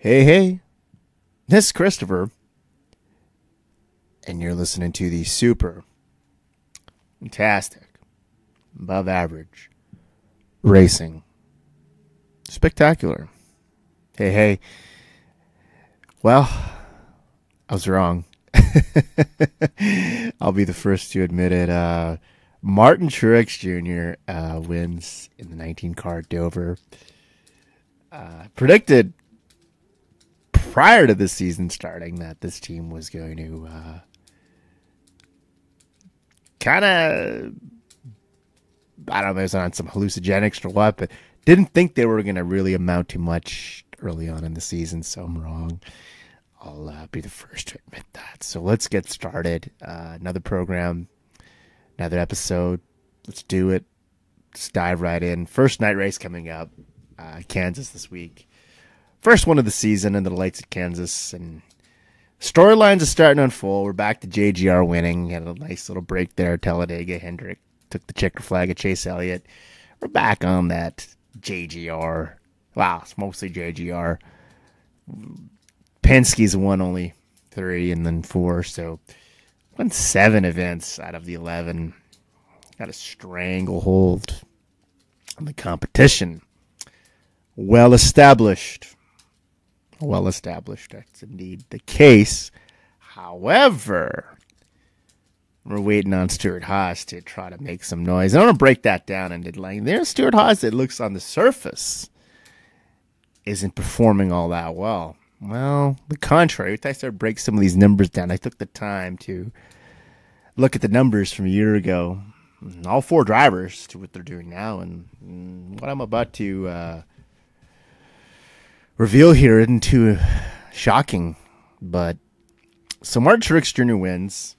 Hey, this is Christopher, and you're listening to the super fantastic, above average, racing, spectacular. Hey, well, I was wrong. I'll be the first to admit it. Martin Truex Jr. Wins in the 19 car at Dover. Predicted prior to the season starting that this team was going to kind of, I don't know if it was on some hallucinogenics or what, but didn't think they were going to really amount to much early on in the season, so I'm wrong. I'll be the first to admit that. So let's get started. Another program, another episode. Let's do it. Let's dive right in. First night race coming up. Kansas this week. First one of the season under the lights at Kansas. And storylines are starting to unfold. We're back to JGR winning. Had a nice little break there. Talladega. Hendrick took the checker flag at Chase Elliott. We're back on that JGR. Wow, it's mostly JGR. Penske's won only 3 and then 4, so won 7 events out of the 11. Got a stranglehold on the competition. Well established. That's indeed the case. However, we're waiting on Stuart Haas to try to make some noise. I want to break that down into like there's Stuart Haas that looks on the surface isn't performing all that well. Well, the contrary. I started to break some of these numbers down. I took the time to look at the numbers from a year ago. All 4 drivers to what they're doing now. And what I'm about to reveal here isn't too shocking. But so Martin Truex Jr. wins.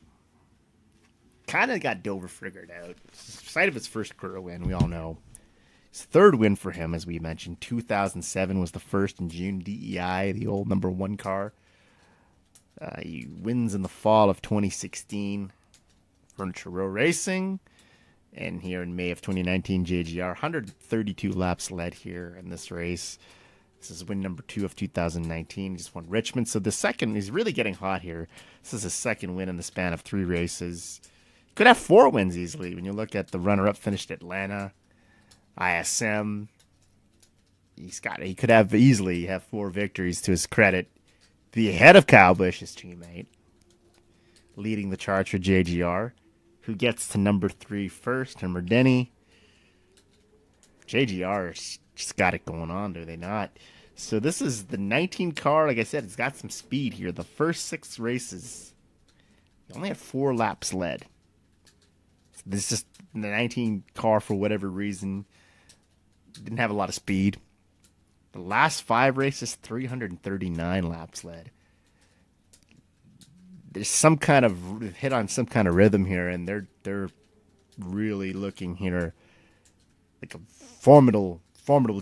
Kind of got Dover figured out. Sight of his first career win, we all know. His third win for him, as we mentioned, 2007 was the first in June. DEI, the old number 1 car. He wins in the fall of 2016. Furniture Row Racing. And here in May of 2019, JGR. 132 laps led here in this race. This is win number 2 of 2019. He just won Richmond. So the second, he's really getting hot here. This is his second win in the span of 3 races. Could have 4 wins easily when you look at the runner-up finished Atlanta. ISM, he could have easily have 4 victories to his credit. Be ahead of Kyle Busch, his teammate, leading the charge for JGR, who gets to number 3 first. Number Denny. JGR just got it going on, do they not? So this is the 19 car. Like I said, it's got some speed here. The first 6 races, he only had 4 laps led. This is the 19 car for whatever reason. Didn't have a lot of speed. The last 5 races, 339 laps led. There's some kind of hit on some kind of rhythm here, and they're really looking here like a formidable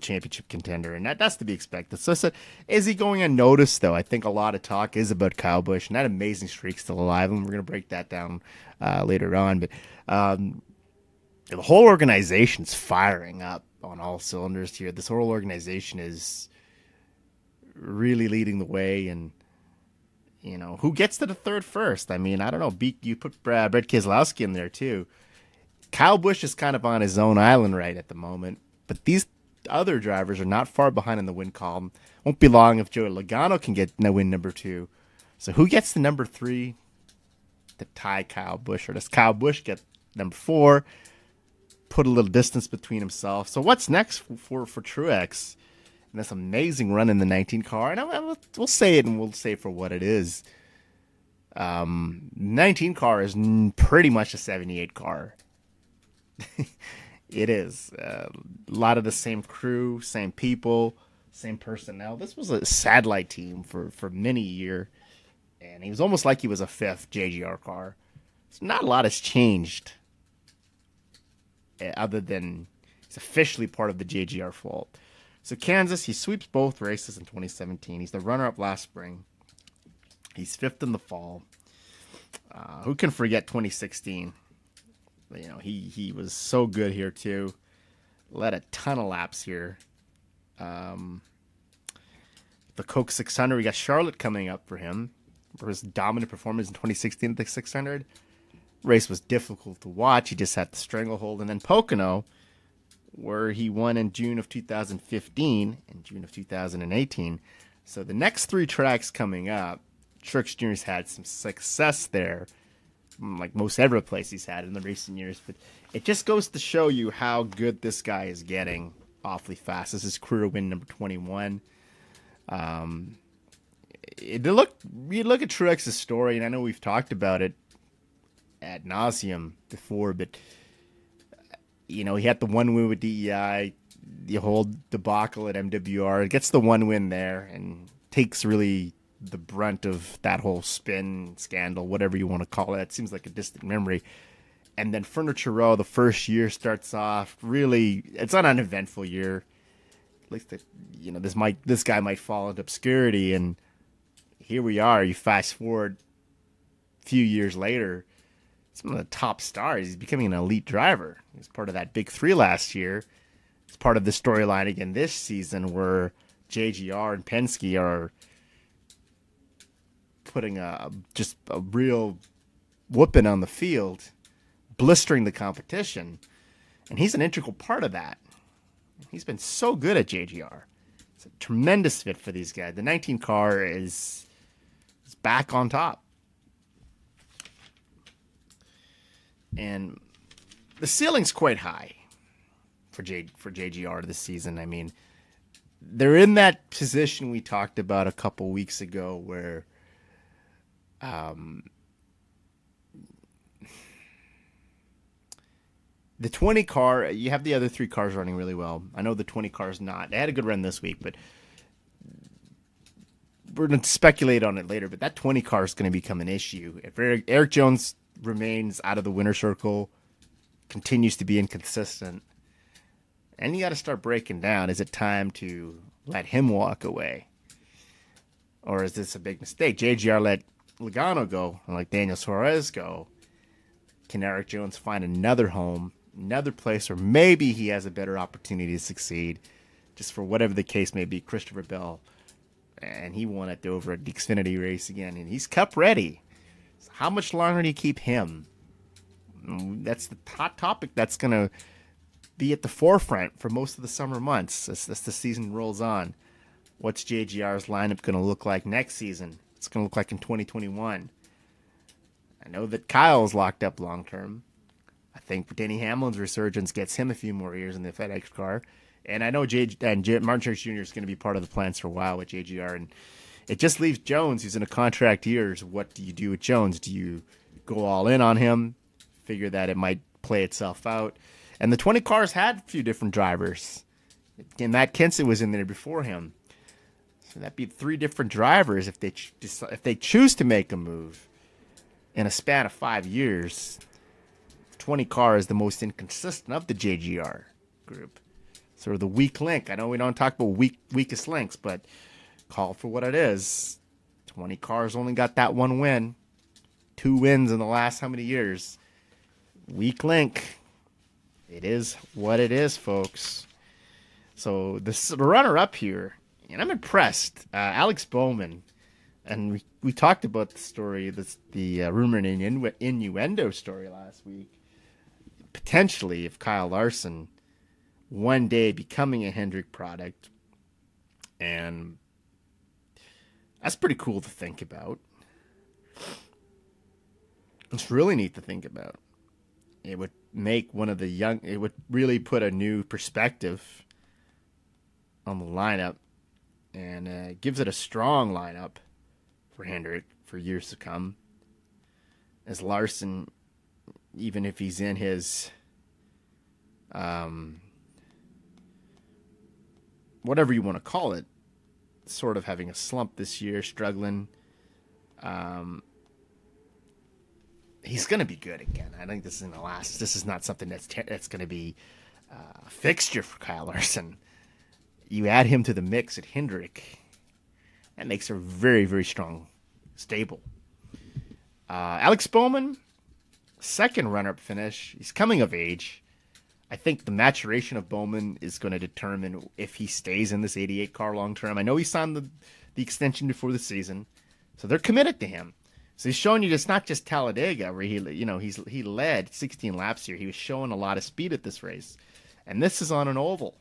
championship contender, and that's to be expected. So is he going unnoticed, though? I think a lot of talk is about Kyle Busch, and that amazing streak still alive, and we're going to break that down later on. But the whole organization's firing up on all cylinders here. This whole organization is really leading the way, and you know who gets to the 3rd first. I mean, I don't know. You put Brad Keselowski in there too. Kyle Busch is kind of on his own island right at the moment, but these other drivers are not far behind in the win column. Won't be long if Joey Logano can get win number 2. So who gets the number 3 to tie Kyle Busch, or does Kyle Busch get number 4? Put a little distance between himself. So what's next for Truex? And this amazing run in the 19 car. And we'll say it, and we'll say it for what it is. 19 car is pretty much a 78 car. It is. A lot of the same crew, same people, same personnel. This was a satellite team for many years. And he was almost like he was a 5th JGR car. So not a lot has changed. Other than he's officially part of the JGR fold. So Kansas, he sweeps both races in 2017. He's the runner-up last spring. He's 5th in the fall. Who can forget 2016? You know, he was so good here too. Led a ton of laps here. The the Coke 600. We got Charlotte coming up for him for his dominant performance in 2016 at the 600. Race was difficult to watch. He just had the stranglehold. And then Pocono, where he won in June of 2015 and June of 2018. So the next 3 tracks coming up, Truex Jr.'s had some success there, like most every place he's had in the recent years. But it just goes to show you how good this guy is getting awfully fast. This is career win number 21. You look at Truex's story, and I know we've talked about it ad nauseum before, but he had the one win with DEI, the whole debacle at MWR. Gets the one win there and takes really the brunt of that whole spin scandal, whatever you want to call it. It seems like a distant memory. And then Furniture Row, the first year starts off really, it's not an uneventful year. At least this guy might fall into obscurity, and here we are. You fast forward a few years later, he's one of the top stars. He's becoming an elite driver. He's part of that big 3 last year. It's part of the storyline again this season, where JGR and Penske are putting just a real whooping on the field, blistering the competition, and he's an integral part of that. He's been so good at JGR. It's a tremendous fit for these guys. The 19 car is back on top. And the ceiling's quite high for JGR this season. I mean, they're in that position we talked about a couple weeks ago where the 20 car, you have the other 3 cars running really well. I know the 20 car's not. They had a good run this week, but we're going to speculate on it later. But that 20 car is going to become an issue. If Eric Jones remains out of the winner circle, continues to be inconsistent, and you got to start breaking down. Is it time to let him walk away? Or is this a big mistake? JGR let Logano go, and like Daniel Suarez go. Can Eric Jones find another home, another place, or maybe he has a better opportunity to succeed, just for whatever the case may be? Christopher Bell, and he won it over at the Xfinity race again, and he's Cup ready. So how much longer do you keep him? That's the hot topic that's going to be at the forefront for most of the summer months as the season rolls on. What's JGR's lineup going to look like next season? It's going to look like in 2021. I know that Kyle's locked up long term. I think Denny Hamlin's resurgence gets him a few more years in the FedEx car. And I know Martin Truex Jr. is going to be part of the plans for a while with JGR. And it just leaves Jones, who's in a contract years. What do you do with Jones? Do you go all in on him? Figure that it might play itself out. And the 20 cars had a few different drivers. Again, Matt Kenseth was in there before him. So that'd be 3 different drivers if they choose to make a move in a span of 5 years. 20 car is the most inconsistent of the JGR group. Sort of the weak link. I know we don't talk about weakest links, but call for what it is. 20 cars only got that 1 win. 2 wins in the last how many years? Weak link. It is what it is, folks. So the runner-up here, and I'm impressed. Alex Bowman, and we talked about the story, the rumor and innuendo story last week. Potentially, if Kyle Larson one day becoming a Hendrick product, and that's pretty cool to think about. It's really neat to think about. It would make it would really put a new perspective on the lineup, and gives it a strong lineup for Hendrick for years to come. As Larson, even if he's in his whatever you want to call it, sort of having a slump this year, struggling, he's going to be good again. I think this is not something that's going to be a fixture for Kyle Larson. You add him to the mix at Hendrick, that makes a very, very strong stable. Alex Bowman, second runner-up finish. He's coming of age. I think the maturation of Bowman is going to determine if he stays in this 88 car long term. I know he signed the extension before the season. So they're committed to him. So he's showing you it's not just Talladega where he led 16 laps here. He was showing a lot of speed at this race. And this is on an oval.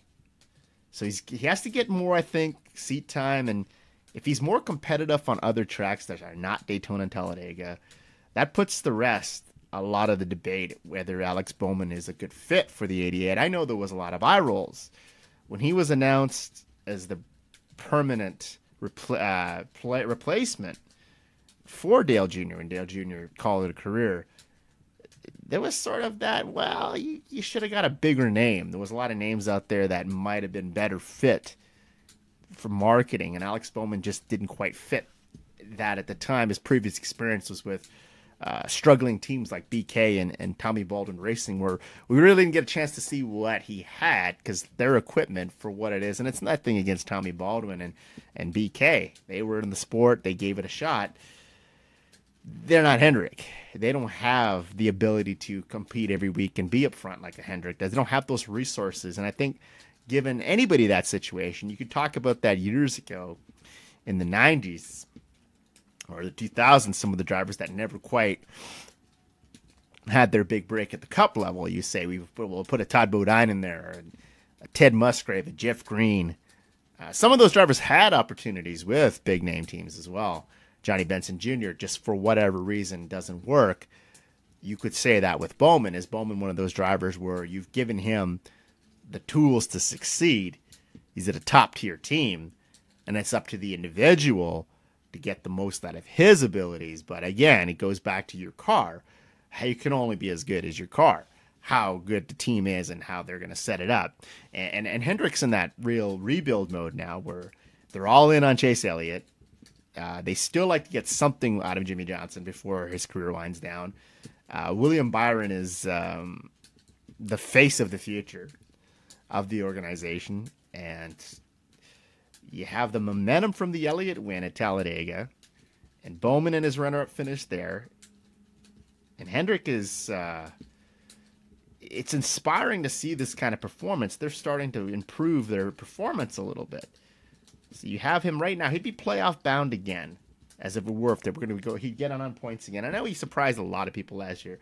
So he has to get more, I think, seat time. And if he's more competitive on other tracks that are not Daytona and Talladega, that puts to rest a lot of the debate whether Alex Bowman is a good fit for the 88. I know there was a lot of eye rolls when he was announced as the permanent replacement for Dale Jr. and Dale Jr. called it a career. There was sort of that, well, you should have got a bigger name. There was a lot of names out there that might have been better fit for marketing, and Alex Bowman just didn't quite fit that at the time. His previous experience was with struggling teams like BK and Tommy Baldwin Racing, where we really didn't get a chance to see what he had because their equipment for what it is, and it's nothing against Tommy Baldwin and BK. They were in the sport. They gave it a shot. They're not Hendrick. They don't have the ability to compete every week and be up front like a Hendrick does. They don't have those resources. And I think given anybody that situation, you could talk about that years ago in the 90s or the 2000s, some of the drivers that never quite had their big break at the cup level. You say we'll put a Todd Bodine in there, and a Ted Musgrave, a Jeff Green. Some of those drivers had opportunities with big name teams as well. Johnny Benson Jr., just for whatever reason, doesn't work. You could say that with Bowman. Is Bowman one of those drivers where you've given him the tools to succeed? He's at a top-tier team, and it's up to the individual to get the most out of his abilities. But again, it goes back to your car. You can only be as good as your car, how good the team is and how they're going to set it up. And Hendrick's in that real rebuild mode now where they're all in on Chase Elliott. They still like to get something out of Jimmy Johnson before his career winds down. William Byron is the face of the future of the organization. And you have the momentum from the Elliott win at Talladega. And Bowman and his runner-up finish there. And Hendrick is... it's inspiring to see this kind of performance. They're starting to improve their performance a little bit. So you have him right now. He'd be playoff bound again, as if it were if they were going to go. He'd get on points again. I know he surprised a lot of people last year,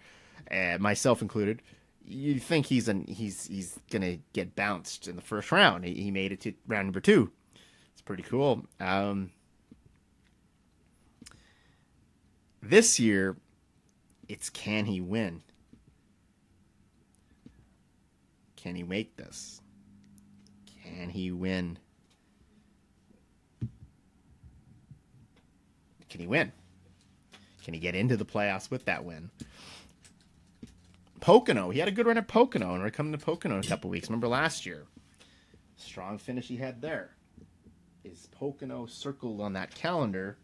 myself included. You think he's going to get bounced in the first round. He made it to round number 2. It's pretty cool. This year, it's can he win? Can he make this? Can he win? Can he win? Can he get into the playoffs with that win? Pocono. He had a good run at Pocono, and we're coming to Pocono in a couple weeks. Remember last year? Strong finish he had there. Is Pocono circled on that calendar?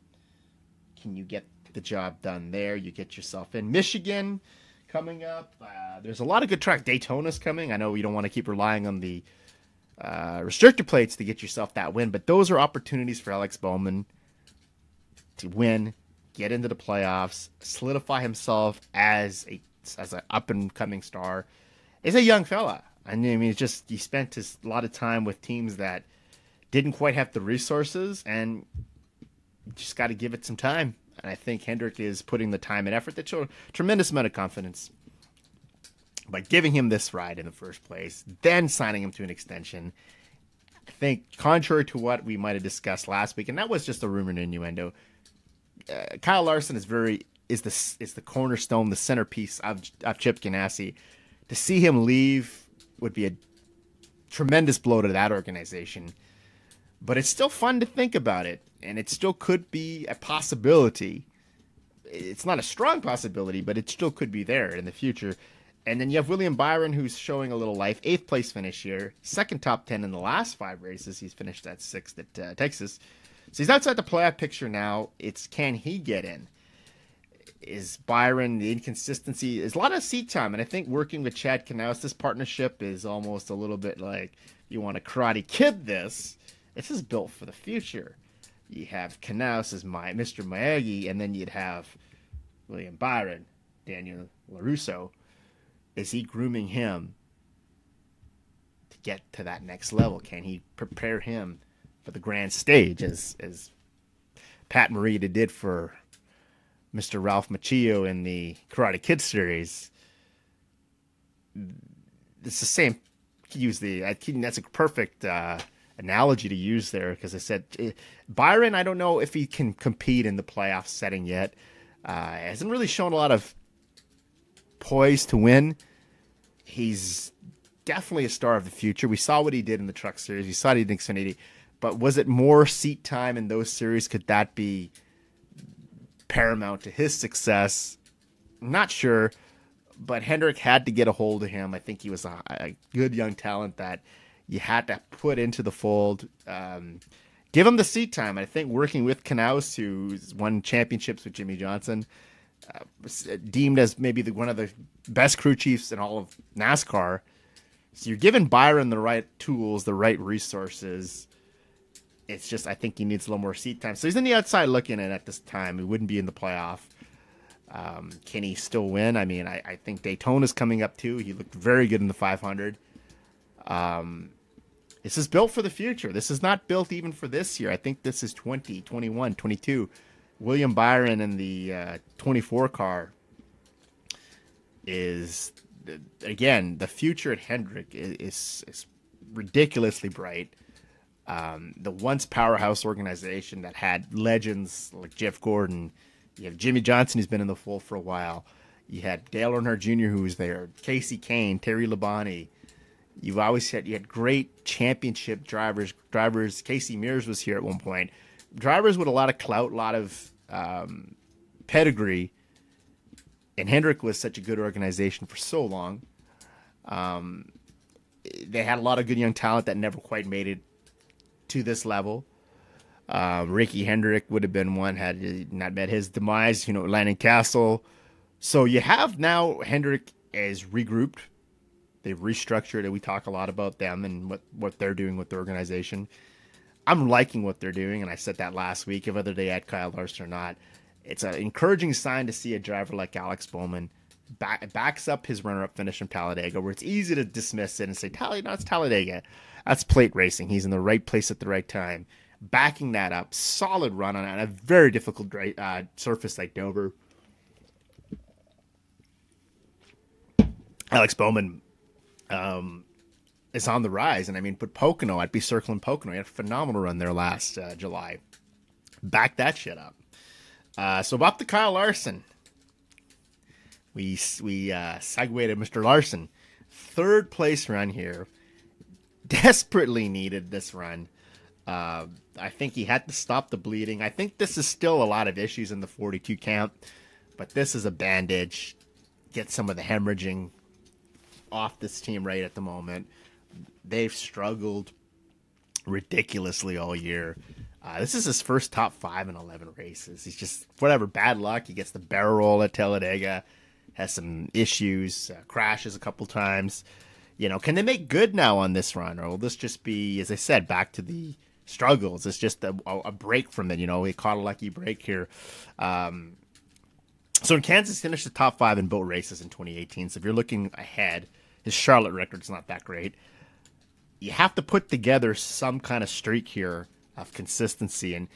Can you get the job done there? You get yourself in. Michigan coming up. There's a lot of good tracks. Daytona's coming. I know you don't want to keep relying on the restrictor plates to get yourself that win, but those are opportunities for Alex Bowman to win, get into the playoffs, solidify himself as an up-and-coming star. He's a young fella. I mean, he spent a lot of time with teams that didn't quite have the resources, and you just got to give it some time. And I think Hendrick is putting the time and effort that showed a tremendous amount of confidence by giving him this ride in the first place, then signing him to an extension. I think, contrary to what we might have discussed last week, and that was just a rumor and innuendo, Kyle Larson is the cornerstone, the centerpiece of Chip Ganassi. To see him leave would be a tremendous blow to that organization. But it's still fun to think about it, and it still could be a possibility. It's not a strong possibility, but it still could be there in the future. And then you have William Byron, who's showing a little life. 8th place finish here. 2nd top 10 in the last 5 races. He's finished at 6th at Texas. So he's outside the playoff picture now. It's can he get in? Is Byron, the inconsistency, there's a lot of seat time. And I think working with Chad Knaus, this partnership is almost a little bit like you want to Karate Kid this. This is built for the future. You have Knaus as Mr. Miyagi, and then you'd have William Byron, Daniel LaRusso. Is he grooming him to get to that next level? Can he prepare him for the grand stage, as Pat Morita did for Mr. Ralph Macchio in the Karate Kid series. It's the same. That's a perfect analogy to use there, because I said Byron, I don't know if he can compete in the playoff setting yet. Hasn't really shown a lot of poise to win. He's definitely a star of the future. We saw what he did in the Truck Series. We saw what he did in Xfinity. But was it more seat time in those series? Could that be paramount to his success? I'm not sure. But Hendrick had to get a hold of him. I think he was a good young talent that you had to put into the fold. Give him the seat time. I think working with Knaus, who's won championships with Jimmy Johnson, was deemed as maybe one of the best crew chiefs in all of NASCAR. So you're giving Byron the right tools, the right resources. It's just, I think he needs a little more seat time. So he's on the outside looking in at this time. He wouldn't be in the playoff. Can he still win? I mean, I think Daytona's coming up too. He looked very good in the 500. This is built for the future. This is not built even for this year. I think this is 20, 21, 22. William Byron in the 24 car is, again, the future at Hendrick is ridiculously bright. The once powerhouse organization that had legends like Jeff Gordon. You have Jimmy Johnson, who's been in the fold for a while. You had Dale Earnhardt Jr., who was there. Casey Kane, Terry Labonte. You had great championship drivers. Casey Mears was here at one point. Drivers with a lot of clout, a lot of pedigree. And Hendrick was such a good organization for so long. They had a lot of good young talent that never quite made it to this level. Ricky Hendrick would have been one had he not met his demise, Landon Castle. So you have now Hendrick is regrouped. They've restructured it. We talk a lot about them and what they're doing with the organization. I'm liking what they're doing, and I said that last week, whether they add Kyle Larson or not. It's an encouraging sign to see a driver like Alex Bowman backs up his runner-up finish in Talladega, where it's easy to dismiss it and say, it's Talladega. That's plate racing. He's in the right place at the right time. Backing that up, solid run on a very difficult surface like Dover. Alex Bowman is on the rise, and I mean, put Pocono, I'd be circling Pocono. He had a phenomenal run there last July. Back that shit up. So up to Kyle Larson. We segued Mr. Larson. Third place run here. Desperately needed this run. I think he had to stop the bleeding. I think this is still a lot of issues in the 42 camp, but this is a bandage. Get some of the hemorrhaging off this team right at the moment. They've struggled ridiculously all year. This is his first top 5 in 11 races. He's just, whatever, bad luck. He gets the barrel roll at Talladega, has some issues, crashes a couple times. Can they make good now on this run? Or will this just be, as I said, back to the struggles? It's just a break from it. He caught a lucky break here. So in Kansas, finished the top 5 in both races in 2018. So if you're looking ahead, his Charlotte record's not that great. You have to put together some kind of streak here of consistency and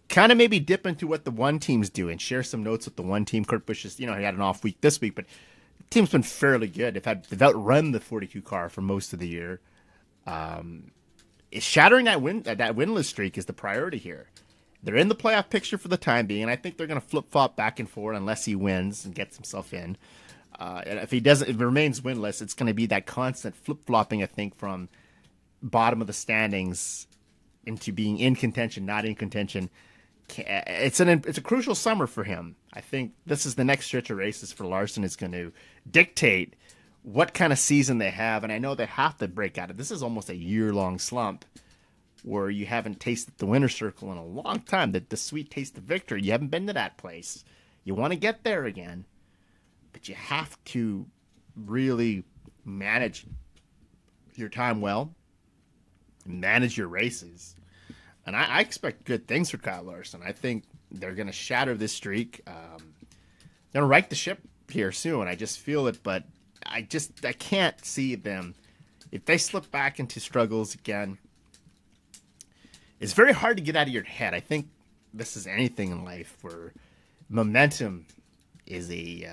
kind of maybe dip into what the one team's doing. Share some notes with the one team. Kurt Busch is, he had an off week this week, but the team's been fairly good. They've outrun the 42 car for most of the year. Shattering that winless streak is the priority here. They're in the playoff picture for the time being, and I think they're going to flip-flop back and forth unless he wins and gets himself in. And if he remains winless, it's going to be that constant flip-flopping, I think, from bottom of the standings into being in contention, not in contention. It's a crucial summer for him. I think this is the next stretch of races for Larson is going to dictate what kind of season they have, and I know they have to break out of this. Is almost a year-long slump where you haven't tasted the winner's circle in a long time, the sweet taste of victory. You haven't been to that place. You want to get there again, but you have to really manage your time well, manage your races. And I expect good things for Kyle Larson. I think they're going to shatter this streak. They're going to right the ship here soon. I just feel it, but I can't see them. If they slip back into struggles again, it's very hard to get out of your head. I think this is anything in life where momentum is the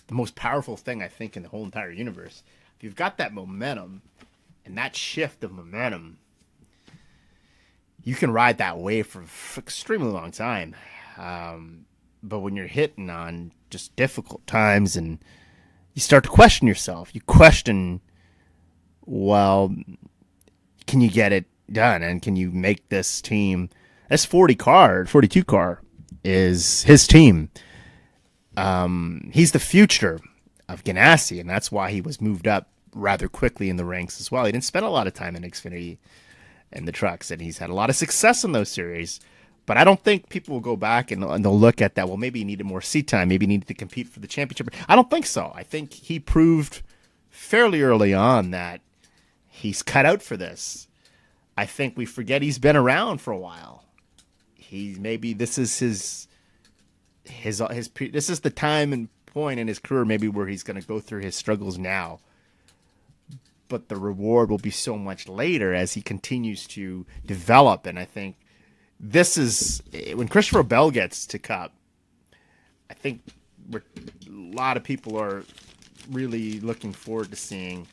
most powerful thing, I think, in the whole entire universe. If you've got that momentum and that shift of momentum, you can ride that wave for extremely long time. But when you're hitting on just difficult times and you start to question yourself, you question, well, can you get it done? And can you make this team, this 42 car is his team. He's the future of Ganassi, and that's why he was moved up rather quickly in the ranks as well. He didn't spend a lot of time in Xfinity and the trucks, and he's had a lot of success in those series. But I don't think people will go back and they'll look at that. Well, maybe he needed more seat time. Maybe he needed to compete for the championship. I don't think so. I think he proved fairly early on that he's cut out for this. I think we forget he's been around for a while. Maybe this is this is the time and point in his career maybe where he's going to go through his struggles now. But the reward will be so much later as he continues to develop. And I think this is when Christopher Bell gets to Cup. I think a lot of people are really looking forward to seeing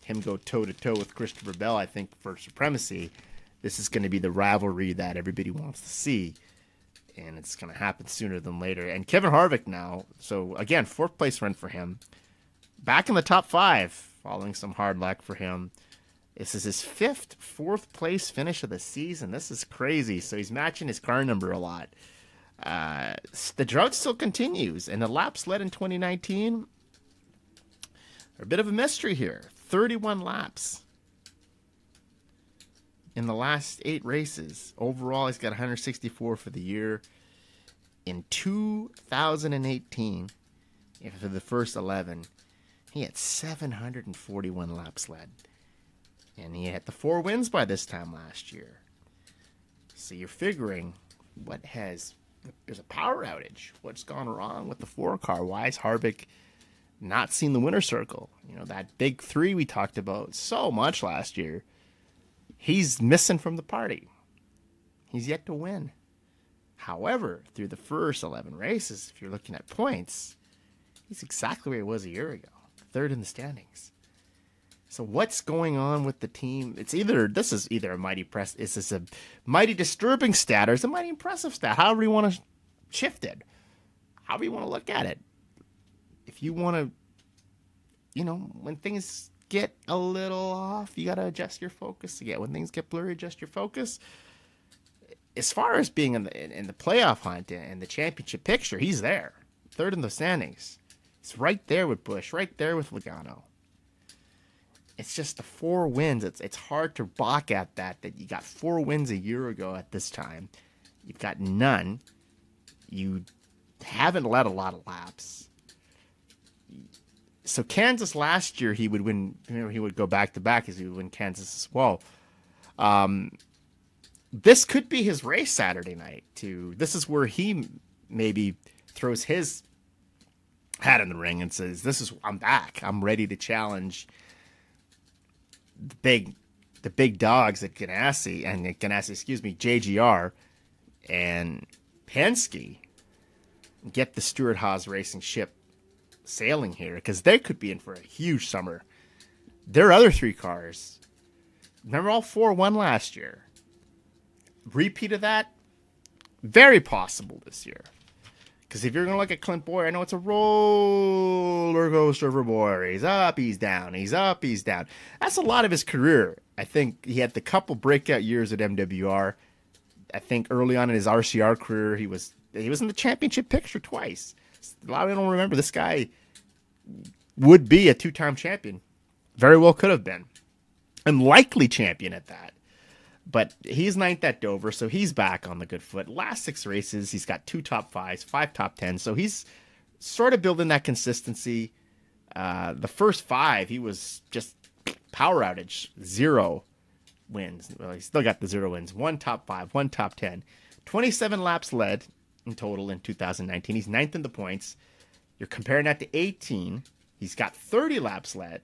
him go toe to toe with Christopher Bell. I think for supremacy, this is going to be the rivalry that everybody wants to see, and it's going to happen sooner than later. And Kevin Harvick now, so again, 4th place run for him, back in the top 5, following some hard luck for him. This is his 4th place finish of the season. This is crazy. So he's matching his car number a lot. The drought still continues, and the laps led in 2019 are a bit of a mystery here. 31 laps in the last 8 races. Overall, he's got 164 for the year. In 2018, after the first 11, he had 741 laps led. And he had the 4 wins by this time last year. So you're figuring, there's a power outage. What's gone wrong with the 4 car? Why is Harvick not seen the winner's circle? That big 3 we talked about so much last year. He's missing from the party. He's yet to win. However, through the first 11 races, if you're looking at points, he's exactly where he was a year ago. 3rd in the standings. So what's going on with the team? This is either a mighty a mighty disturbing stat or it's a mighty impressive stat. However you want to shift it. However you want to look at it. If you want to, when things get a little off, you got to adjust your focus again. When things get blurry, adjust your focus. As far as being in the playoff hunt and the championship picture, he's there. 3rd in the standings. It's right there with Busch, right there with Logano. It's just the 4 wins. It's hard to balk at that you got 4 wins a year ago at this time. You've got none. You haven't led a lot of laps. So Kansas last year, he would win. He would go back to back as he would win Kansas as well. This could be his race Saturday night too. This is where he maybe throws his hat in the ring and says, I'm back. I'm ready to challenge the big dogs at JGR and Penske, get the Stewart-Haas racing ship sailing here, because they could be in for a huge summer. Their other 3 cars, remember all 4 won last year. Repeat of that, very possible this year. Because if you're going to look at Clint Boyer, I know it's a roller coaster for Boyer. He's up, he's down. He's up, he's down. That's a lot of his career. I think he had the couple breakout years at MWR. I think early on in his RCR career, he was in the championship picture twice. A lot of people don't remember this guy would be a 2-time champion. Very well could have been. And likely champion at that. But he's 9th at Dover, so he's back on the good foot. Last 6 races, he's got 2 top 5s, 5 top 10s. So he's sort of building that consistency. The first 5, he was just power outage, 0 wins. Well, he still got the 0 wins. 1 top 5, 1 top 10. 27 laps led in total in 2019. He's 9th in the points. You're comparing that to 18. He's got 300 laps led.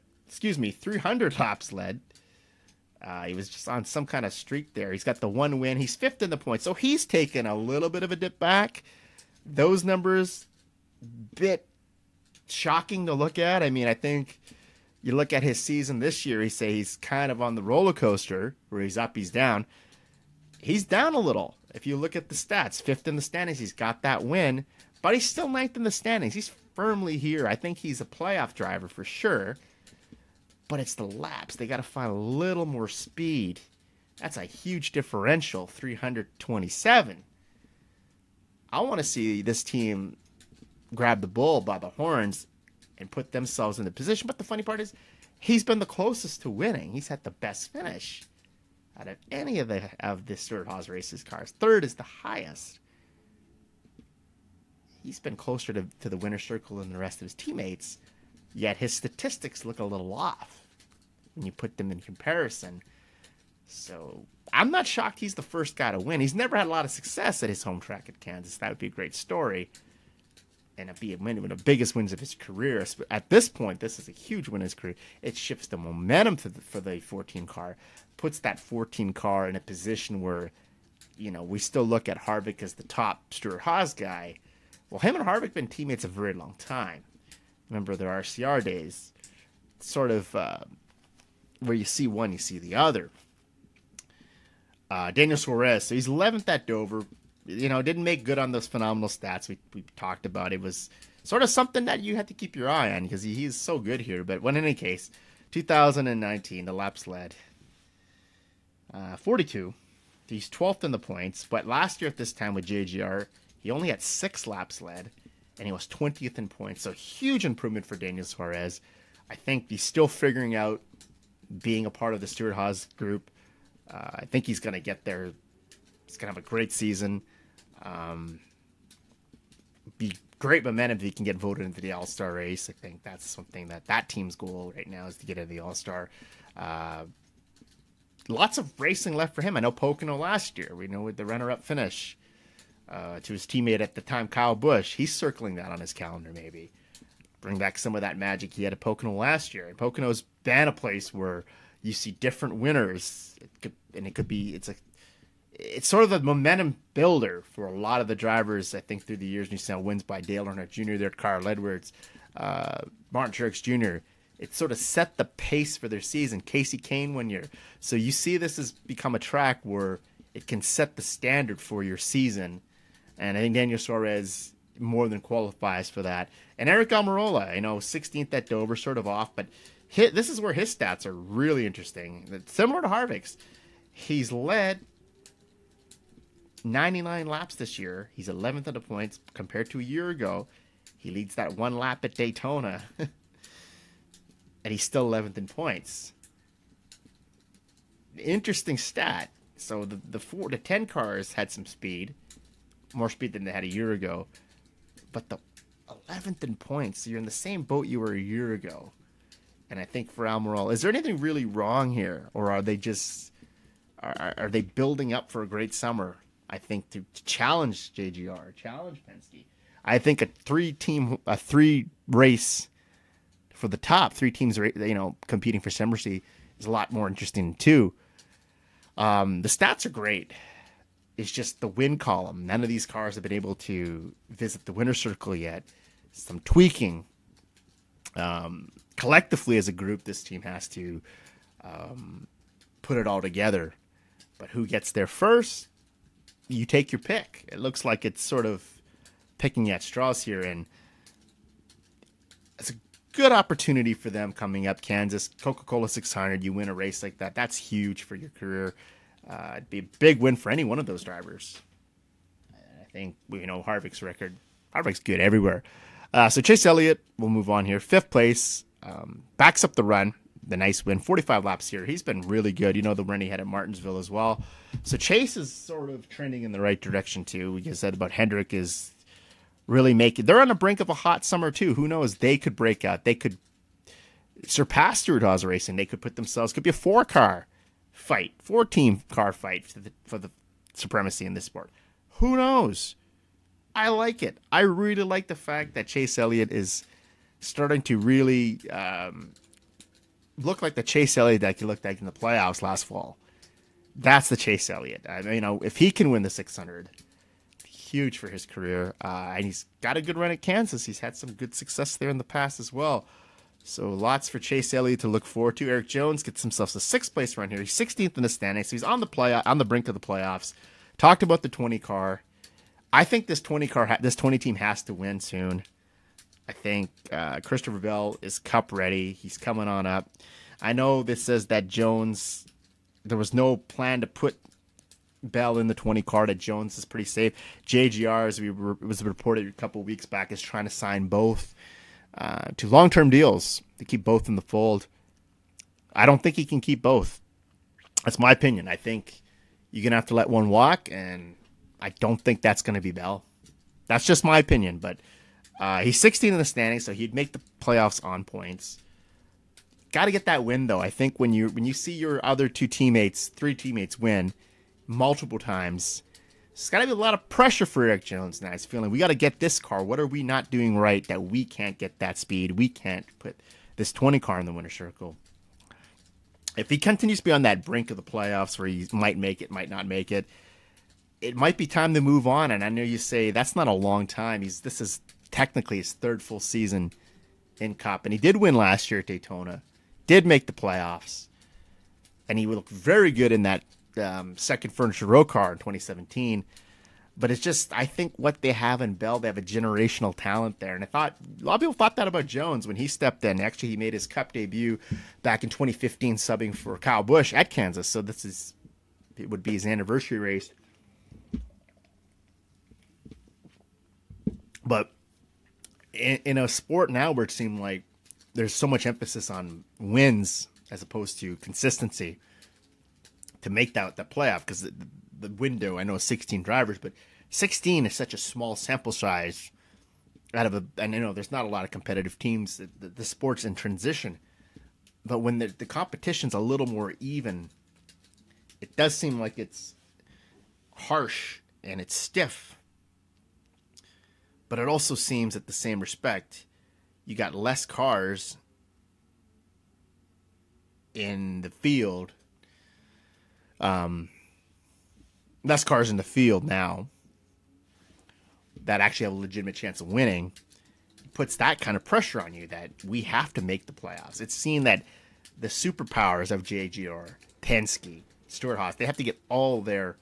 He was just on some kind of streak there. He's got the one win. He's fifth in the points, so he's taken a little bit of a dip back. Those numbers, bit shocking to look at. I mean, I think you look at his season this year, he's kind of on the roller coaster where he's up, he's down. He's down a little. If you look at the stats, fifth in the standings, he's got that win, but he's still ninth in the standings. He's firmly here. I think he's a playoff driver for sure, but it's the laps. They got to find a little more speed. That's a huge differential, 327. I want to see this team grab the bull by the horns and put themselves in the position. But the funny part is, he's been the closest to winning. He's had the best finish out of any of the Stewart-Haas races cars. Third is the highest. He's been closer to the winner's circle than the rest of his teammates, yet his statistics look a little off when you put them in comparison. So I'm not shocked he's the first guy to win. He's never had a lot of success at his home track at Kansas. That would be a great story. And it'd be one of the biggest wins of his career. At this point, this is a huge win in his career. It shifts the momentum for the 14 car, puts that 14 car in a position where, we still look at Harvick as the top Stewart-Haas guy. Well, him and Harvick been teammates a very long time. Remember their RCR days. Sort of where you see one, you see the other. Daniel Suarez, so he's 11th at Dover. Didn't make good on those phenomenal stats we talked about. It was sort of something that you had to keep your eye on because he's so good here. But in any case, 2019, the laps led 42. He's 12th in the points. But last year at this time with JGR, he only had 6 laps led, and he was 20th in points. So huge improvement for Daniel Suarez. I think he's still figuring out being a part of the Stewart-Haas group. I think he's going to get there. He's going to have a great season. Be great momentum if he can get voted into the All-Star race. I think that's something that team's goal right now is to get into the All-Star. Lots of racing left for him. I know Pocono last year. We know with the runner-up finish to his teammate at the time, Kyle Busch. He's circling that on his calendar maybe. Bring back some of that magic he had at Pocono last year. And Pocono's been a place where you see different winners. It's sort of a momentum builder for a lot of the drivers, I think, through the years. And you see wins by Dale Earnhardt Jr. there, Carl Edwards, Martin Truex Jr. It sort of set the pace for their season. Casey Kane 1 year. So you see this has become a track where it can set the standard for your season. And I think Daniel Suarez more than qualifies for that. And Eric Almirola, 16th at Dover, sort of off, but this is where his stats are really interesting. Similar to Harvick's. He's led 99 laps this year. He's 11th in the points compared to a year ago. He leads that one lap at Daytona. And he's still 11th in points. Interesting stat. So the 10 cars had some speed. More speed than they had a year ago. But the 11th in points, so you're in the same boat you were a year ago. And I think for Almirola, is there anything really wrong here? Or are they just... Are they building up for a great summer? I think to challenge JGR, challenge Penske. I think a three race for the top 3 teams, competing for supremacy is a lot more interesting too. The stats are great. It's just the win column. None of these cars have been able to visit the winner's circle yet. Some tweaking. Collectively as a group, this team has to put it all together. But who gets there first? You take your pick. It looks like it's sort of picking at straws here, and it's a good opportunity for them coming up. Kansas, Coca-Cola 600, you win a race like that. That's huge for your career. It'd be a big win for any one of those drivers. I think, Harvick's record. Harvick's good everywhere. So Chase Elliott, we'll move on here. 5th place, backs up the run. The nice win, 45 laps here. He's been really good. The run he had at Martinsville as well. So Chase is sort of trending in the right direction too. We just said about Hendrick is really making. They're on the brink of a hot summer too. Who knows? They could break out. They could surpass Stewart-Haas racing. They could put themselves. Could be a 4-car fight, 4-team car fight for the supremacy in this sport. Who knows? I like it. I really like the fact that Chase Elliott is starting to really look like the Chase Elliott that he looked like in the playoffs last fall. That's the Chase Elliott. I mean, if he can win the 600, huge for his career. And he's got a good run at Kansas. He's had some good success there in the past as well. So lots for Chase Elliott to look forward to. Erik Jones gets himself a 6th place run here. He's 16th in the standings. So he's on the brink of the playoffs. Talked about the 20 car. I think this 20 team has to win soon. I think Christopher Bell is Cup ready. He's coming on up. I know this says that Jones, there was no plan to put Bell in the 20 car, that Jones is pretty safe. JGR, as was reported a couple of weeks back, is trying to sign both to long-term deals to keep both in the fold. I don't think he can keep both. That's my opinion. I think you're going to have to let one walk, and I don't think that's going to be Bell. That's just my opinion, but he's 16 in the standings, so he'd make the playoffs on points. Got to get that win, though. I think when you see your other three teammates win multiple times, it's got to be a lot of pressure for Erik Jones now. He's feeling, we got to get this car. What are we not doing right that we can't get that speed? We can't put this 20 car in the winner's circle. If he continues to be on that brink of the playoffs where he might make it, might not make it, it might be time to move on. And I know you say that's not a long time. This is technically his 3rd full season in Cup. And he did win last year at Daytona. Did make the playoffs. And he looked very good in that second Furniture Row car in 2017. But it's just, I think what they have in Bell, they have a generational talent there. And a lot of people thought that about Jones when he stepped in. Actually, he made his Cup debut back in 2015, subbing for Kyle Busch at Kansas. So it would be his anniversary race. But in a sport now where it seemed like there's so much emphasis on wins as opposed to consistency to make that playoff, because the window, I know, is 16 drivers, but 16 is such a small sample size and I know there's not a lot of competitive teams. The sport's in transition, but when the competition's a little more even, it does seem like it's harsh and it's stiff. But it also seems, at the same respect, you got less cars in the field. Less cars in the field now that actually have a legitimate chance of winning. It puts that kind of pressure on you that we have to make the playoffs. It's seen that the superpowers of JGR, Penske, Stewart-Haas, they have to get all their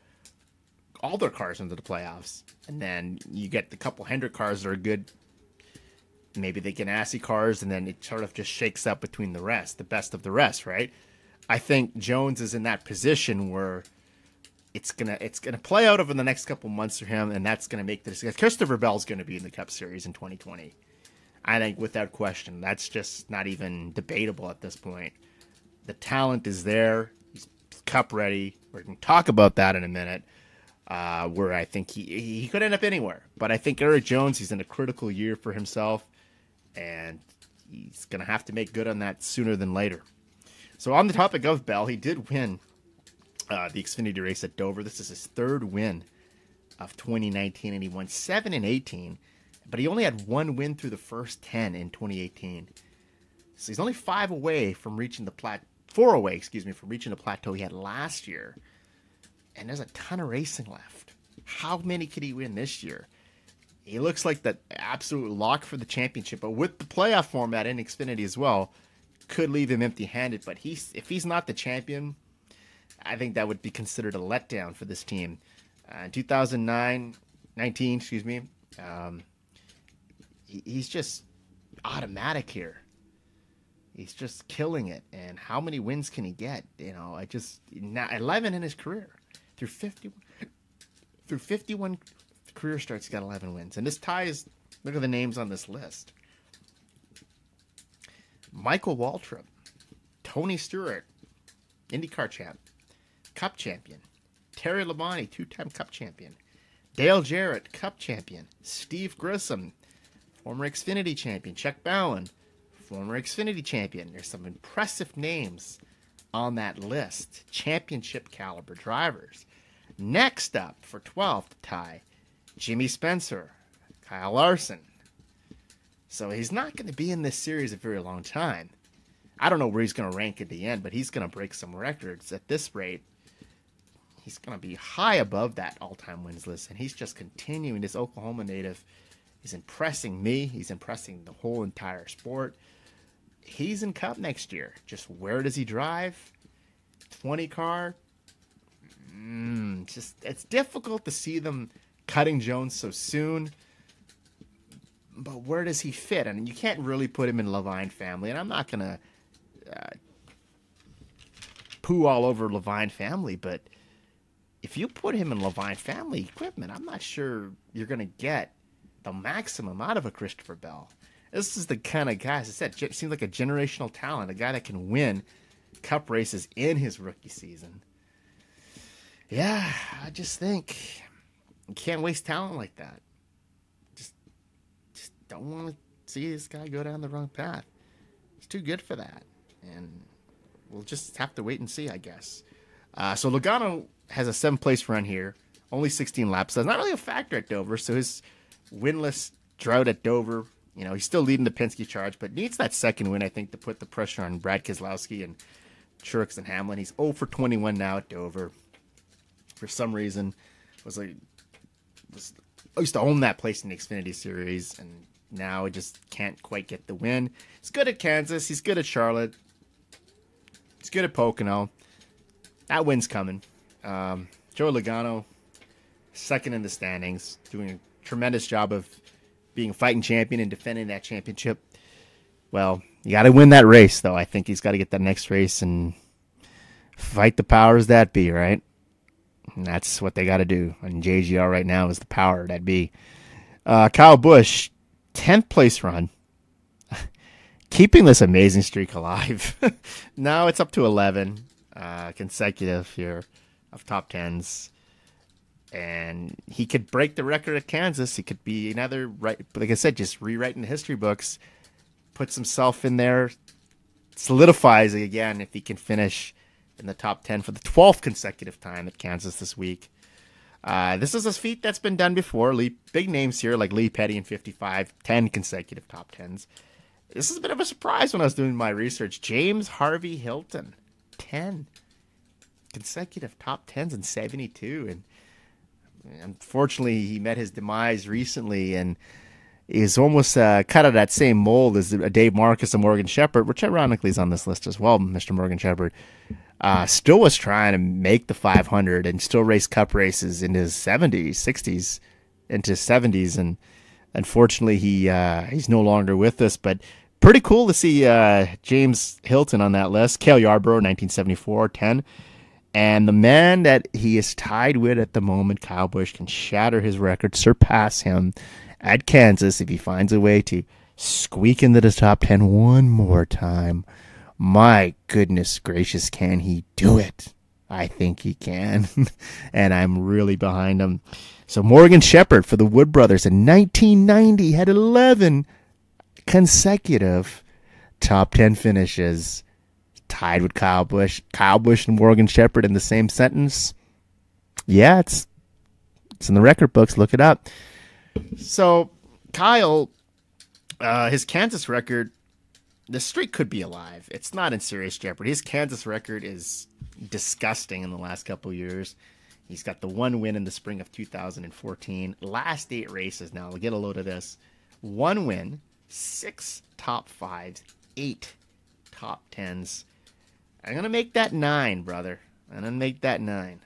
cars into the playoffs. And then you get the couple Hendrick cars that are good. Maybe the Ganassi cars, and then it sort of just shakes up between the best of the rest, right? I think Jones is in that position where it's gonna play out over the next couple months for him, and that's gonna make this. Christopher Bell's gonna be in the Cup Series in 2020. I think without question, that's just not even debatable at this point. The talent is there. He's Cup ready. We're gonna talk about that in a minute. Where I think he could end up anywhere, but I think Erik Jones, he's in a critical year for himself, and he's gonna have to make good on that sooner than later. So on the topic of Bell, he did win the Xfinity race at Dover. This is his 3rd win of 2019, and he won 7 in 18, but he only had 1 win through the first 10 in 2018. So he's only 4 away from reaching the plateau he had last year. And there's a ton of racing left. How many could he win this year? He looks like the absolute lock for the championship, but with the playoff format in Xfinity as well, could leave him empty-handed. But if he's not the champion, I think that would be considered a letdown for this team. 2019, he's just automatic here. He's just killing it. And how many wins can he get? 11 in his career. Through 51 career starts, he got 11 wins. And this ties, look at the names on this list. Michael Waltrip, Tony Stewart, IndyCar champ, Cup champion. Terry Labonte, 2-time Cup champion. Dale Jarrett, Cup champion. Steve Grissom, former Xfinity champion. Chuck Bowen, former Xfinity champion. There's some impressive names on that list. Championship caliber drivers. Next up, for 12th to tie, Jimmy Spencer, Kyle Larson. So he's not going to be in this series a very long time. I don't know where he's going to rank at the end, but he's going to break some records at this rate. He's going to be high above that all-time wins list, and he's just continuing. This Oklahoma native is impressing me. He's impressing the whole entire sport. He's in Cup next year. Just where does he drive? 20 car? It's difficult to see them cutting Jones so soon. But where does he fit? I mean, you can't really put him in Levine family, and I'm not going to poo all over Levine family, but if you put him in Levine family equipment, I'm not sure you're going to get the maximum out of a Christopher Bell. This is the kind of guy, as I said, seems like a generational talent, a guy that can win Cup races in his rookie season. Yeah, I just think you can't waste talent like that. Just don't want to see this guy go down the wrong path. He's too good for that. And we'll just have to wait and see, I guess. So Logano has a 7th-place run here, only 16 laps. That's not really a factor at Dover, so his winless drought at Dover, he's still leading the Penske charge, but needs that second win, I think, to put the pressure on Brad Keselowski and Truex and Hamlin. He's 0 for 21 now at Dover. For some reason, I used to own that place in the Xfinity Series, and now I just can't quite get the win. He's good at Kansas. He's good at Charlotte. He's good at Pocono. That win's coming. Joey Logano, second in the standings, doing a tremendous job of being a fighting champion and defending that championship. Well, you got to win that race, though. I think he's got to get that next race and fight the powers that be, right? And that's what they got to do. And JGR right now is the power that be. Kyle Busch, 10th place run. Keeping this amazing streak alive. Now it's up to 11 consecutive here of top 10s. And he could break the record at Kansas. He could be another, right? But like I said, just rewriting the history books. Puts himself in there. Solidifies it again if he can finish in the top 10 for the 12th consecutive time at Kansas this week. This is a feat that's been done before. Big names here like Lee Petty in 55, 10 consecutive top 10s. This is a bit of a surprise when I was doing my research. James Harvey Hilton, 10 consecutive top 10s in 72. And unfortunately, he met his demise recently and is almost cut out of that same mold as Dave Marcus and Morgan Shepherd, which ironically is on this list as well, Mr. Morgan Shepherd. Still was trying to make the 500 and still race Cup races in his 70s, 60s, into 70s. And unfortunately, he's no longer with us. But pretty cool to see James Hilton on that list. Cale Yarborough, 1974, 10. And the man that he is tied with at the moment, Kyle Busch, can shatter his record, surpass him at Kansas if he finds a way to squeak into the top 10 one more time. My goodness gracious, can he do it? I think he can. And I'm really behind him. So Morgan Shepherd for the Wood Brothers in 1990 had 11 consecutive top 10 finishes. Tied with Kyle Busch. Kyle Busch and Morgan Shepherd in the same sentence. Yeah, it's in the record books. Look it up. So Kyle, his Kansas record, the streak could be alive. It's not in serious jeopardy. His Kansas record is disgusting in the last couple of years. He's got the one win in the spring of 2014. Last 8 races now. We'll get a load of this. 1 win, 6 top 5s, 8 top 10s. I'm going to make that 9, brother. I'm going to make that 9.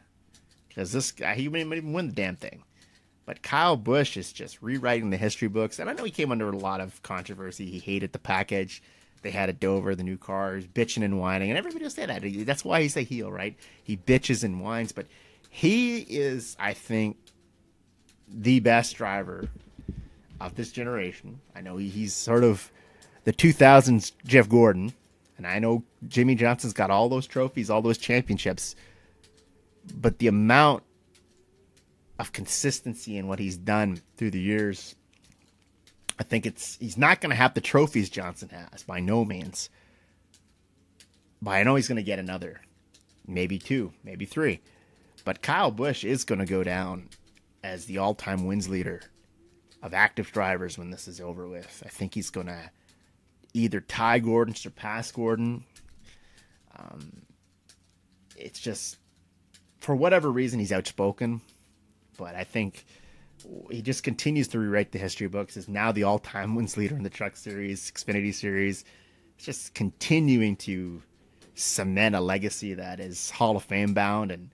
Because this guy, he might even win the damn thing. But Kyle Busch is just rewriting the history books. And I know he came under a lot of controversy. He hated the package they had at Dover, the new cars, bitching and whining. And everybody will say that. That's why he's a heel, right? He bitches and whines. But he is, I think, the best driver of this generation. I know he's sort of the 2000s Jeff Gordon. And I know Jimmy Johnson's got all those trophies, all those championships. But the amount of consistency in what he's done through the years, I think he's not going to have the trophies Johnson has, by no means. But I know he's going to get another, maybe 2, maybe 3. But Kyle Busch is going to go down as the all-time wins leader of active drivers when this is over with. I think he's going to either tie Gordon, surpass Gordon. It's just, for whatever reason, he's outspoken. But I think he just continues to rewrite the history books. Is now the all-time wins leader in the Truck Series, Xfinity Series. It's just continuing to cement a legacy that is Hall of Fame bound. And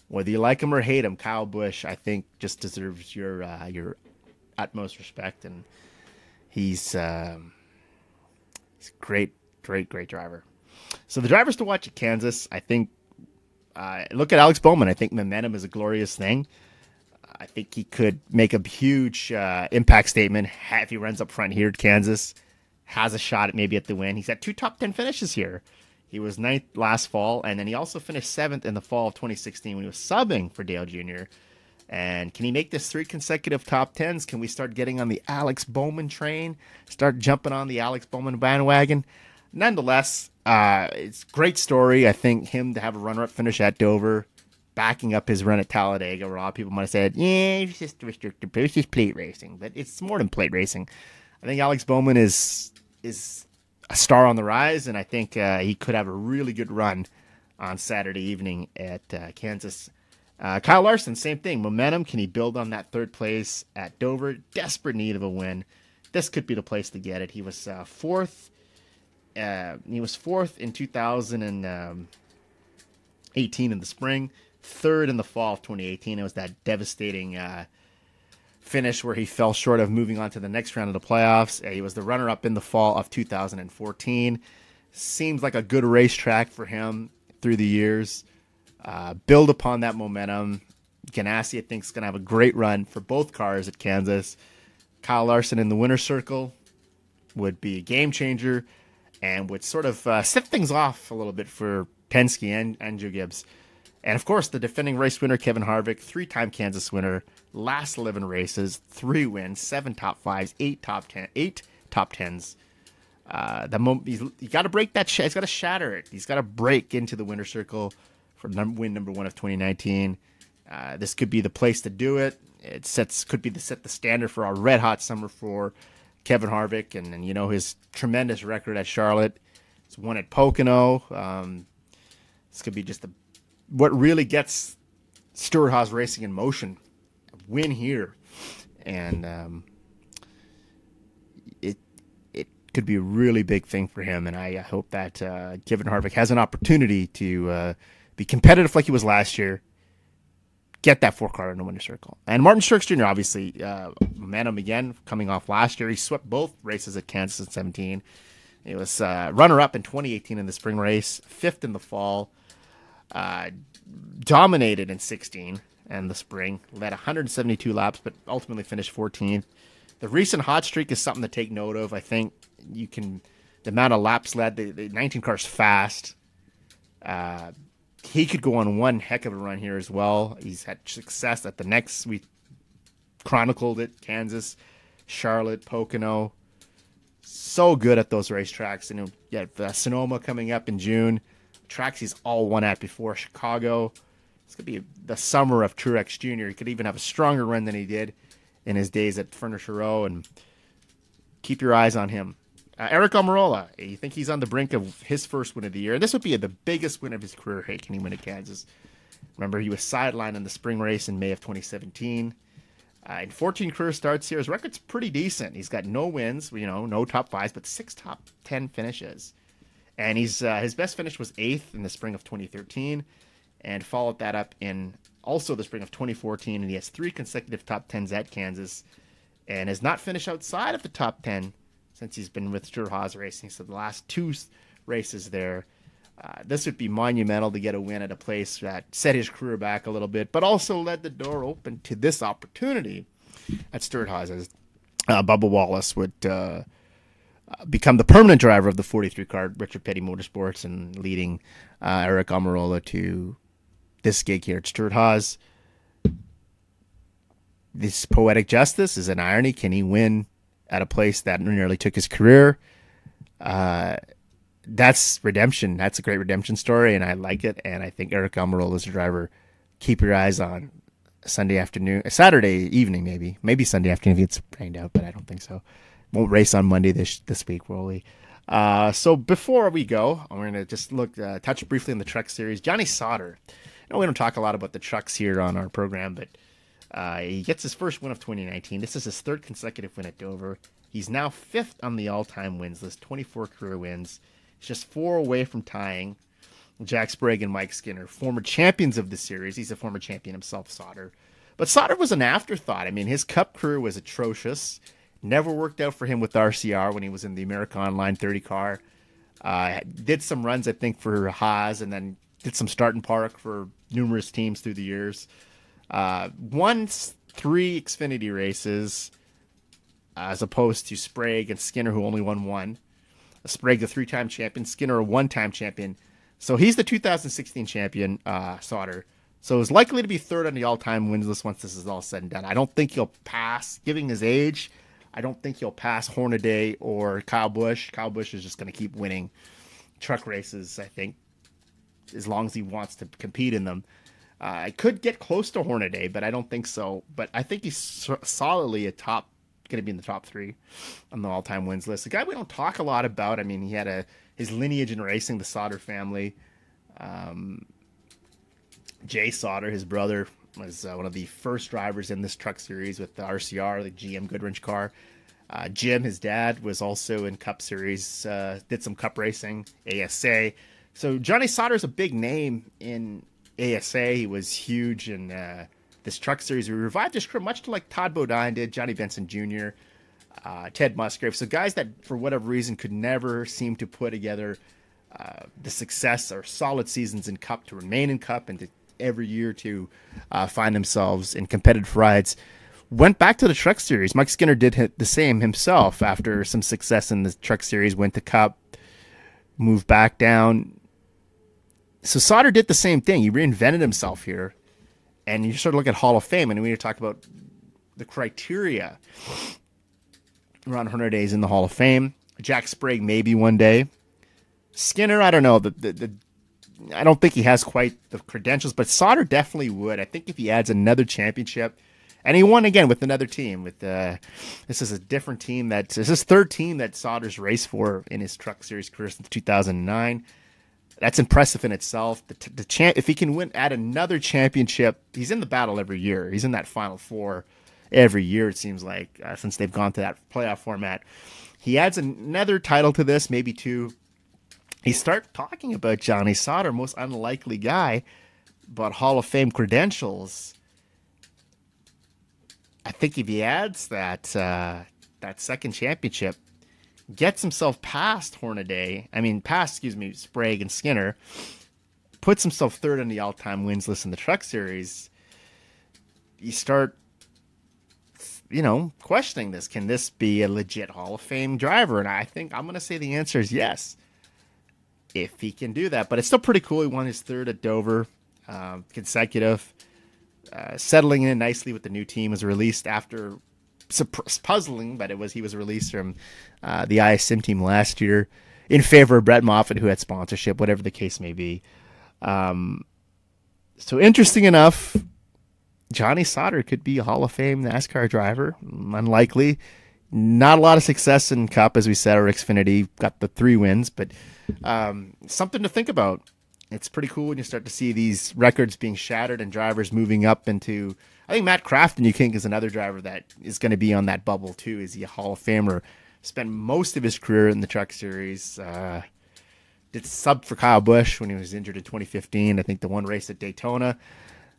whether you like him or hate him, Kyle Busch, I think, just deserves your utmost respect. And he's great driver. So the drivers to watch at Kansas, I think, look at Alex Bowman. I think momentum is a glorious thing. I think he could make a huge impact statement if he runs up front here at Kansas. Has a shot at maybe at the win. He's had 2 top 10 finishes here. He was 9th last fall, and then he also finished 7th in the fall of 2016 when he was subbing for Dale Jr. And can he make this 3 consecutive top 10s? Can we start getting on the Alex Bowman train? Start jumping on the Alex Bowman bandwagon? Nonetheless, it's a great story. I think him to have a runner-up finish at Dover, backing up his run at Talladega, where a lot of people might have said, yeah, it's just restricted, but it's just plate racing. But it's more than plate racing. I think Alex Bowman is a star on the rise, and I think he could have a really good run on Saturday evening at Kansas. Kyle Larson, same thing. Momentum, can he build on that 3rd place at Dover? Desperate need of a win. This could be the place to get it. He was 4th. He was 4th in 2018 in the spring, 3rd in the fall of 2018. It was that devastating finish where he fell short of moving on to the next round of the playoffs. He was the runner-up in the fall of 2014. Seems like a good racetrack for him through the years. Build upon that momentum. Ganassi, I think, is going to have a great run for both cars at Kansas. Kyle Larson in the winner's circle would be a game changer and would sort of set things off a little bit for Penske and Joe Gibbs. And, of course, the defending race winner, Kevin Harvick, 3-time Kansas winner, last 11 races, 3 wins, 7 top 5s, 8 top 10s. You got to break that. He's got to shatter it. He's got to break into the winner's circle for win number 1 of 2019. This could be the place to do it. It could be set the standard for a red hot summer for Kevin Harvick, and you know his tremendous record at Charlotte. He's won at Pocono. This could be just what really gets Stewart-Haas Racing in motion. A win here, and it could be a really big thing for him. And I hope that Kevin Harvick has an opportunity to be competitive like he was last year. Get that 4 car in the winner's circle. And Martin Truex Jr., obviously, momentum again, coming off last year. He swept both races at Kansas in 2017. He was runner-up in 2018 in the spring race, 5th in the fall. Dominated in 2016 and the spring. Led 172 laps, but ultimately finished 14th. The recent hot streak is something to take note of. I think the amount of laps led, the 19 car's fast. He could go on one heck of a run here as well. He's had success at the next. We chronicled it. Kansas, Charlotte, Pocono. So good at those racetracks. And Sonoma coming up in June. Tracks he's all won at before. Chicago. It's going to be the summer of Truex Jr. He could even have a stronger run than he did in his days at Furniture Row. And keep your eyes on him. Eric Almirola, you think he's on the brink of his first win of the year? This would be the biggest win of his career. Hey, can he win at Kansas? Remember, he was sidelined in the spring race in May of 2017. In 14 career starts here, his record's pretty decent. He's got no wins, no top 5s, but 6 top 10 finishes. And his best finish was 8th in the spring of 2013, and followed that up in also the spring of 2014. And he has 3 consecutive top 10s at Kansas, and has not finished outside of the top 10 since he's been with Stewart-Haas Racing. So the last 2 races there, this would be monumental to get a win at a place that set his career back a little bit, but also led the door open to this opportunity at Stewart-Haas, as Bubba Wallace would become the permanent driver of the 43 car Richard Petty Motorsports, and leading Eric Almirola to this gig here at Stewart-Haas. This poetic justice is an irony. Can he win at a place that nearly took his career? That's redemption. That's a great redemption story, and I like it. And I think Eric Almirola is a driver. Keep your eyes on Saturday evening, maybe Sunday afternoon if it's rained out, but I don't think so. Won't race on Monday this week, will we? So before we go, we're going to just touch briefly on the Truck Series. Johnny Sauter. We don't talk a lot about the trucks here on our program, but he gets his first win of 2019. This is his third consecutive win at Dover. He's now fifth on the all-time wins list, 24 career wins. He's just 4 away from tying Jack Sprague and Mike Skinner, former champions of the series. He's a former champion himself, Sauter. But Sauter was an afterthought. I mean, his Cup career was atrocious. Never worked out for him with RCR when he was in the America Online 30 car. Did some runs, I think, for Haas, and then did some start and park for numerous teams through the years. Won 3 Xfinity races, as opposed to Sprague and Skinner, who only won 1. Sprague, a 3-time champion. Skinner, a 1-time champion. So he's the 2016 champion, Sauter. So he's likely to be third on the all-time wins list once this is all said and done. I don't think he'll pass, given his age, I don't think he'll pass Hornaday or Kyle Busch. Kyle Busch is just going to keep winning truck races, I think, as long as he wants to compete in them. I could get close to Hornaday, but I don't think so. But I think he's solidly going to be in the top 3 on the all-time wins list. A guy we don't talk a lot about. I mean, he had his lineage in racing, the Sauter family. Jay Sauter, his brother, was one of the first drivers in this truck series with the RCR, the GM Goodwrench car. Jim, his dad, was also in Cup Series, did some Cup racing, ASA. So Johnny Sauter is a big name in ASA. He was huge in this truck series. He revived his career much like Todd Bodine did, Johnny Benson Jr., Ted Musgrave. So guys that, for whatever reason, could never seem to put together the success or solid seasons in Cup to remain in Cup and to every year to find themselves in competitive rides. Went back to the Truck Series. Mike Skinner did the same himself after some success in the Truck Series, went to Cup, moved back down. So Sauter did the same thing. He reinvented himself here. And you sort of look at Hall of Fame, and we need to talk about the criteria. Ron Hornaday's in the Hall of Fame. Jack Sprague maybe one day. Skinner, I don't know. I don't think he has quite the credentials, but Sauter definitely would. I think if he adds another championship, and he won again with another team. This is a different team. This is his third team that Sauter's raced for in his Truck Series career since 2009. That's impressive in itself. If he can add another championship, he's in the battle every year. He's in that Final Four every year, it seems like, since they've gone to that playoff format. He adds another title to this, maybe 2. He starts talking about Johnny Sauter, most unlikely guy, but Hall of Fame credentials. I think if he adds that second championship, gets himself past Sprague and Skinner, puts himself third on the all-time wins list in the Truck Series, you start, questioning this. Can this be a legit Hall of Fame driver? And I think I'm going to say the answer is yes, if he can do that. But it's still pretty cool. He won his third at Dover, consecutive, settling in nicely with the new team. Was released after puzzling, but he was released from the ISM team last year in favor of Brett Moffitt, who had sponsorship, whatever the case may be. So interesting enough, Johnny Sauter could be a Hall of Fame NASCAR driver. Unlikely. Not a lot of success in Cup, as we said, or Xfinity. Got the 3 wins, but something to think about. It's pretty cool when you start to see these records being shattered and drivers moving up into. I think Matt Crafton, you think, is another driver that is going to be on that bubble too. Is he a Hall of Famer? Spent most of his career in the Truck Series. Did sub for Kyle Busch when he was injured in 2015. I think the one race at Daytona.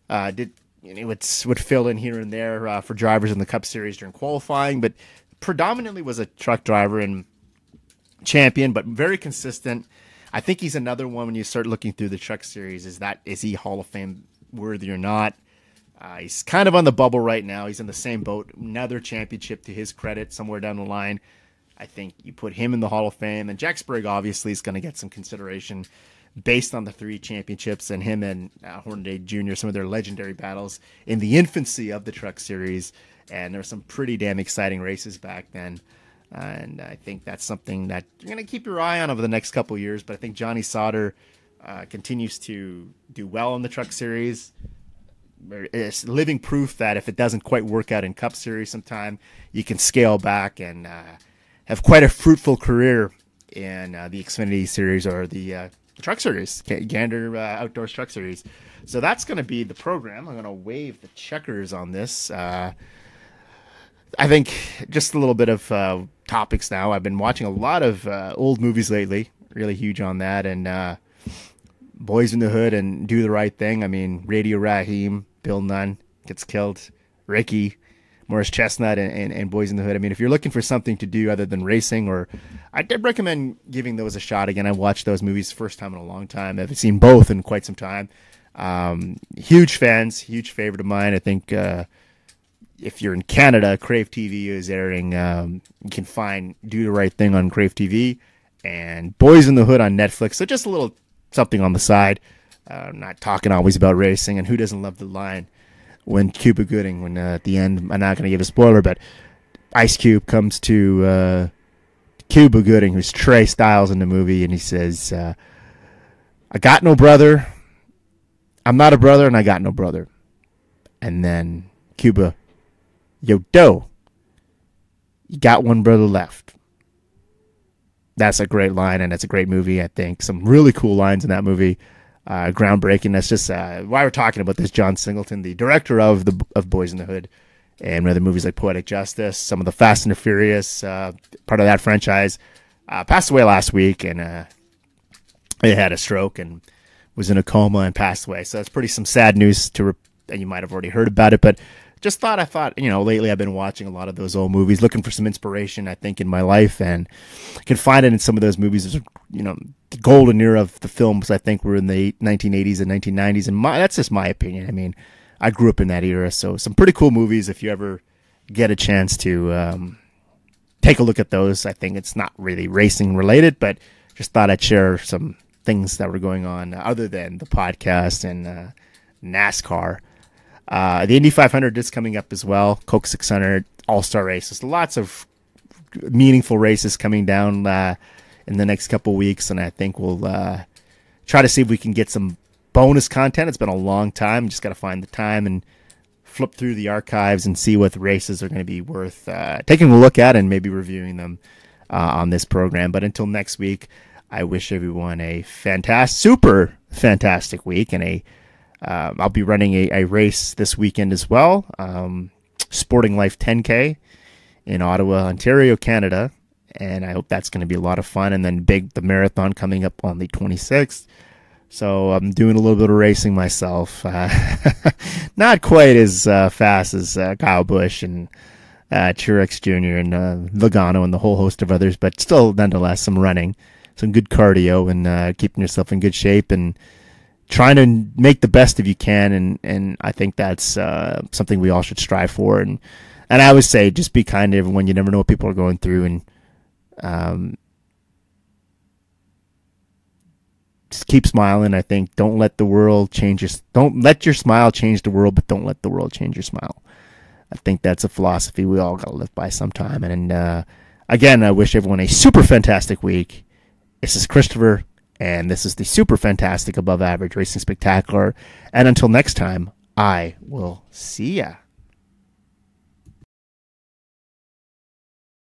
Would fill in here and there for drivers in the Cup Series during qualifying, but predominantly was a truck driver and champion, but very consistent. I think he's another one when you start looking through the Truck Series. Is he Hall of Fame worthy or not? He's kind of on the bubble right now. He's in the same boat. Another championship to his credit somewhere down the line. I think you put him in the Hall of Fame. And Jack Sprague obviously is going to get some consideration based on the 3 championships and him and Hornaday Jr., some of their legendary battles in the infancy of the Truck Series. And there were some pretty damn exciting races back then. And I think that's something that you're going to keep your eye on over the next couple of years. But I think Johnny Sauter continues to do well in the Truck Series. It's living proof that if it doesn't quite work out in Cup Series sometime, you can scale back and have quite a fruitful career in the Xfinity Series or the Truck Series, Gander Outdoors Truck Series. So that's going to be the program. I'm going to wave the checkers on this. I think just a little bit of topics now. I've been watching a lot of old movies lately, really huge on that, and Boys in the Hood and Do the Right Thing. I mean, Radio Raheem, Bill Nunn gets killed, Ricky, Morris Chestnut, and Boys in the Hood. I mean, if you're looking for something to do other than racing, or I did recommend giving those a shot again. I watched those movies first time in a long time. I've seen both in quite some time. Huge fans, huge favorite of mine. I think if you're in Canada, Crave TV is airing. You can find Do the Right Thing on Crave TV and Boys in the Hood on Netflix. So just a little something on the side. I'm not talking always about racing, and who doesn't love the line when Cuba Gooding, when at the end, I'm not going to give a spoiler, but Ice Cube comes to Cuba Gooding, who's Trey Styles in the movie, and he says, I got no brother, I'm not a brother, and I got no brother. And then Cuba, yo, doe, you got one brother left. That's a great line, and it's a great movie, I think. Some really cool lines in that movie. Groundbreaking. That's just why we're talking about this. John Singleton, the director of Boys in the Hood, and other movies like Poetic Justice, some of the Fast and the Furious, part of that franchise, passed away last week, and he had a stroke and was in a coma and passed away. So it's pretty some sad news and you might have already heard about it, but just I thought, lately I've been watching a lot of those old movies, looking for some inspiration, I think, in my life, and I can find it in some of those movies. There's, the golden era of the films, I think, were in the 1980s and 1990s, and that's just my opinion. I mean, I grew up in that era, so some pretty cool movies if you ever get a chance to take a look at those. I think it's not really racing related, but just thought I'd share some things that were going on other than the podcast and NASCAR. The Indy 500 is coming up as well. Coke 600, All-Star races. Lots of meaningful races coming down in the next couple weeks, and I think we'll try to see if we can get some bonus content. It's been a long time. Just got to find the time and flip through the archives and see what the races are going to be worth taking a look at and maybe reviewing them on this program. But until next week, I wish everyone a super fantastic week, and I'll be running a race this weekend as well, Sporting Life 10K in Ottawa, Ontario, Canada, and I hope that's going to be a lot of fun. And then the marathon coming up on the 26th. So I'm doing a little bit of racing myself, not quite as fast as Kyle Busch and Truex Jr. and Logano and the whole host of others, but still, nonetheless, some running, some good cardio, and keeping yourself in good shape and trying to make the best of you can, and I think that's something we all should strive for. And I always say, just be kind to everyone. You never know what people are going through, and just keep smiling. I think don't let the world change your. Don't let your smile change the world, but don't let the world change your smile. I think that's a philosophy we all got to live by sometime. And again, I wish everyone a super fantastic week. This is Christopher, and this is the Super Fantastic Above Average Racing Spectacular. And until next time, I will see ya.